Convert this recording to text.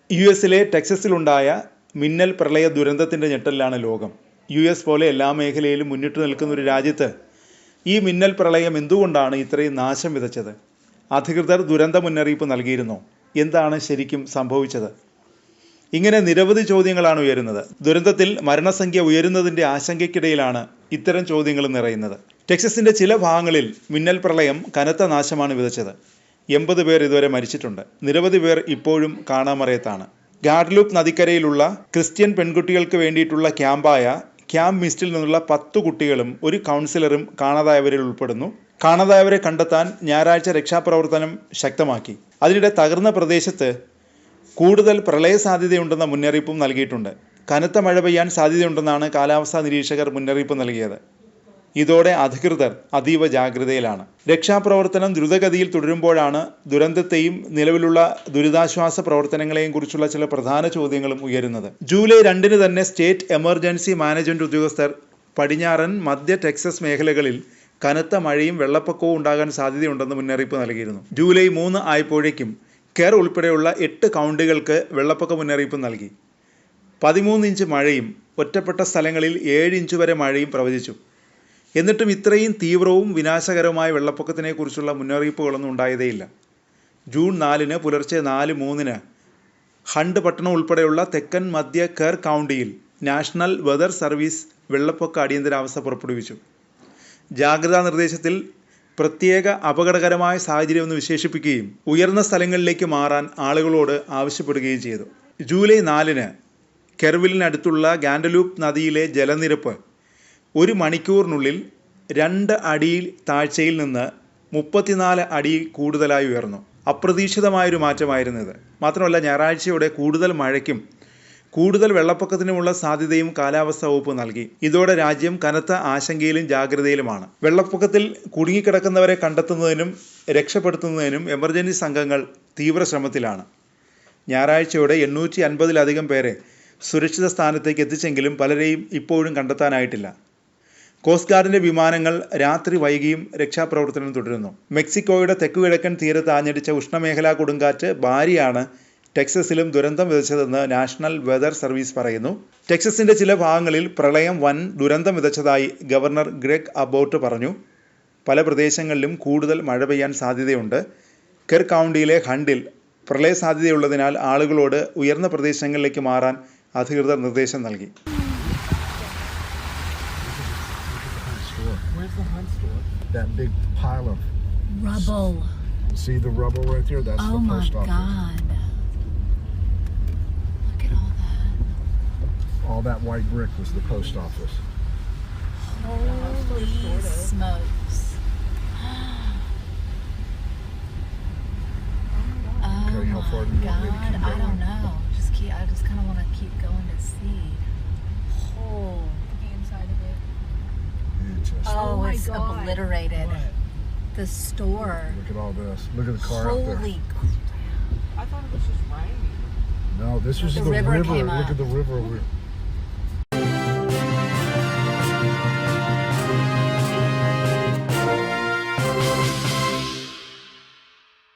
യു.എസിലെ ടെക്സസിലുണ്ടായ മിന്നൽ പ്രളയ ദുരന്തത്തിൻ്റെ ഞെട്ടലിലാണ് ലോകം. യു.എസ് പോലെ എല്ലാ മേഖലയിലും മുന്നിട്ട് നിൽക്കുന്ന ഒരു രാജ്യത്ത് ഈ മിന്നൽ പ്രളയം എന്തുകൊണ്ടാണ് ഇത്രയും നാശം വിതച്ചത്? അധികൃതർ ദുരന്ത മുന്നറിയിപ്പ് നൽകിയിരുന്നോ? എന്താണ് ശരിക്കും സംഭവിച്ചത്? ഇങ്ങനെ നിരവധി ചോദ്യങ്ങളാണ് ഉയരുന്നത്. ദുരന്തത്തിൽ മരണസംഖ്യ ഉയരുന്നതിൻ്റെ ആശങ്കയ്ക്കിടയിലാണ് ഇത്തരം ചോദ്യങ്ങൾ നിറയുന്നത്. ടെക്സസിൻ്റെ ചില ഭാഗങ്ങളിൽ മിന്നൽ പ്രളയം കനത്ത നാശമാണ് വിതച്ചത്. 80 പേർ ഇതുവരെ മരിച്ചിട്ടുണ്ട്. നിരവധി പേർ ഇപ്പോഴും കാണാമറയത്താണ്. ഗാഡ്ലൂപ്പ് നദിക്കരയിലുള്ള ക്രിസ്ത്യൻ പെൺകുട്ടികൾക്ക് വേണ്ടിയിട്ടുള്ള ക്യാമ്പായ ക്യാമ്പ് മിസ്റ്റിൽ നിന്നുള്ള 10 കുട്ടികളും ഒരു കൗൺസിലറും കാണാതായവരിൽ ഉൾപ്പെടുന്നു. കാണാതായവരെ കണ്ടെത്താൻ ഞായറാഴ്ച രക്ഷാപ്രവർത്തനം ശക്തമാക്കി. അതിനിടെ തകർന്ന പ്രദേശത്ത് കൂടുതൽ പ്രളയ സാധ്യതയുണ്ടെന്ന മുന്നറിയിപ്പും നൽകിയിട്ടുണ്ട്. കനത്ത മഴ പെയ്യാൻ സാധ്യതയുണ്ടെന്നാണ് കാലാവസ്ഥാ നിരീക്ഷകർ മുന്നറിയിപ്പ് നൽകിയത്. ഇതോടെ അധികൃതർ അതീവ ജാഗ്രതയിലാണ്. രക്ഷാപ്രവർത്തനം ദ്രുതഗതിയിൽ തുടരുമ്പോഴാണ് ദുരന്തത്തെയും നിലവിലുള്ള ദുരിതാശ്വാസ പ്രവർത്തനങ്ങളെയും കുറിച്ചുള്ള ചില പ്രധാന ചോദ്യങ്ങളും ഉയരുന്നത്. ജൂലൈ 2 തന്നെ സ്റ്റേറ്റ് എമർജൻസി മാനേജ്മെൻറ്റ് ഉദ്യോഗസ്ഥർ പടിഞ്ഞാറൻ മധ്യ ടെക്സസ് മേഖലകളിൽ കനത്ത മഴയും വെള്ളപ്പൊക്കവും ഉണ്ടാകാൻ സാധ്യതയുണ്ടെന്ന് മുന്നറിയിപ്പ് നൽകിയിരുന്നു. ജൂലൈ 3 ആയപ്പോഴേക്കും കെർ ഉൾപ്പെടെയുള്ള 8 കൗണ്ടികൾക്ക് വെള്ളപ്പൊക്ക മുന്നറിയിപ്പ് നൽകി. 13 ഇഞ്ച് മഴയും ഒറ്റപ്പെട്ട സ്ഥലങ്ങളിൽ 7 ഇഞ്ച് വരെ മഴയും പ്രവചിച്ചു. എന്നിട്ടും ഇത്രയും തീവ്രവും വിനാശകരവുമായ വെള്ളപ്പൊക്കത്തിനെക്കുറിച്ചുള്ള മുന്നറിയിപ്പുകളൊന്നും ഉണ്ടായതേയില്ല. ജൂൺ 4 പുലർച്ചെ 4:03 ഹണ്ട് പട്ടണം ഉൾപ്പെടെയുള്ള തെക്കൻ മധ്യ കെർ കൗണ്ടിയിൽ നാഷണൽ വെതർ സർവീസ് വെള്ളപ്പൊക്ക അടിയന്തരാവസ്ഥ പുറപ്പെടുവിച്ചു. ജാഗ്രതാ നിർദ്ദേശത്തിൽ പ്രത്യേക അപകടകരമായ സാഹചര്യമെന്ന് വിശേഷിപ്പിക്കുകയും ഉയർന്ന സ്ഥലങ്ങളിലേക്ക് മാറാൻ ആളുകളോട് ആവശ്യപ്പെടുകയും ചെയ്തു. ജൂലൈ 4 കെർവിലിനടുത്തുള്ള ഗാൻഡലൂപ്പ് നദിയിലെ ജലനിരപ്പ് 1 മണിക്കൂറിനുള്ളിൽ 2 അടി താഴ്ചയിൽ നിന്ന് 34 അടി കൂടുതലായി ഉയർന്നു. അപ്രതീക്ഷിതമായൊരു മാറ്റമായിരുന്നു ഇത്. മാത്രമല്ല, ഞായറാഴ്ചയോടെ കൂടുതൽ മഴയ്ക്കും കൂടുതൽ വെള്ളപ്പൊക്കത്തിനുമുള്ള സാധ്യതയും കാലാവസ്ഥാ വകുപ്പ് നൽകി. ഇതോടെ രാജ്യം കനത്ത ആശങ്കയിലും ജാഗ്രതയിലുമാണ്. വെള്ളപ്പൊക്കത്തിൽ കുടുങ്ങിക്കിടക്കുന്നവരെ കണ്ടെത്തുന്നതിനും രക്ഷപ്പെടുത്തുന്നതിനും എമർജൻസി സംഘങ്ങൾ തീവ്ര ശ്രമത്തിലാണ്. ഞായറാഴ്ചയോടെ 850-ലധികം പേരെ സുരക്ഷിത സ്ഥാനത്തേക്ക് എത്തിച്ചെങ്കിലും പലരെയും ഇപ്പോഴും കണ്ടെത്താനായിട്ടില്ല. കോസ്റ്റ് ഗാർഡിൻ്റെ വിമാനങ്ങൾ രാത്രി വൈകിയും രക്ഷാപ്രവർത്തനം തുടരുന്നു. മെക്സിക്കോയുടെ തെക്കുകിഴക്കൻ തീരത്ത് ആഞ്ഞടിച്ച ഉഷ്ണമേഖലാ കൊടുങ്കാറ്റ് ബാരിയാണ് ടെക്സസിലും ദുരന്തം വിതച്ചതെന്ന് നാഷണൽ വെതർ സർവീസ് പറയുന്നു. ടെക്സസിൻ്റെ ചില ഭാഗങ്ങളിൽ പ്രളയം വൻ ദുരന്തം വിതച്ചതായി ഗവർണർ ഗ്രെഗ് അബോട്ട് പറഞ്ഞു. പല പ്രദേശങ്ങളിലും കൂടുതൽ മഴ പെയ്യാൻ സാധ്യതയുണ്ട്. കെർ കൗണ്ടിയിലെ ഹണ്ടിൽ പ്രളയ സാധ്യതയുള്ളതിനാൽ ആളുകളോട് ഉയർന്ന പ്രദേശങ്ങളിലേക്ക് മാറാൻ അധികൃതർ നിർദ്ദേശം നൽകി. Where's the Hunt store? That big pile of rubble. See the rubble right there? That's the post office. Oh my God. Look at all that. All that white brick was the post office. Holy smokes. Okay, how far do you want me to keep I going? don't know. I just kind of want to keep going to see. Oh, the inside of it. It's just, It's God. obliterated. What? The store. look at all this. Look at the car out there. Holy. I thought it was just raining. No, this is The the river river. came Look up. at the river.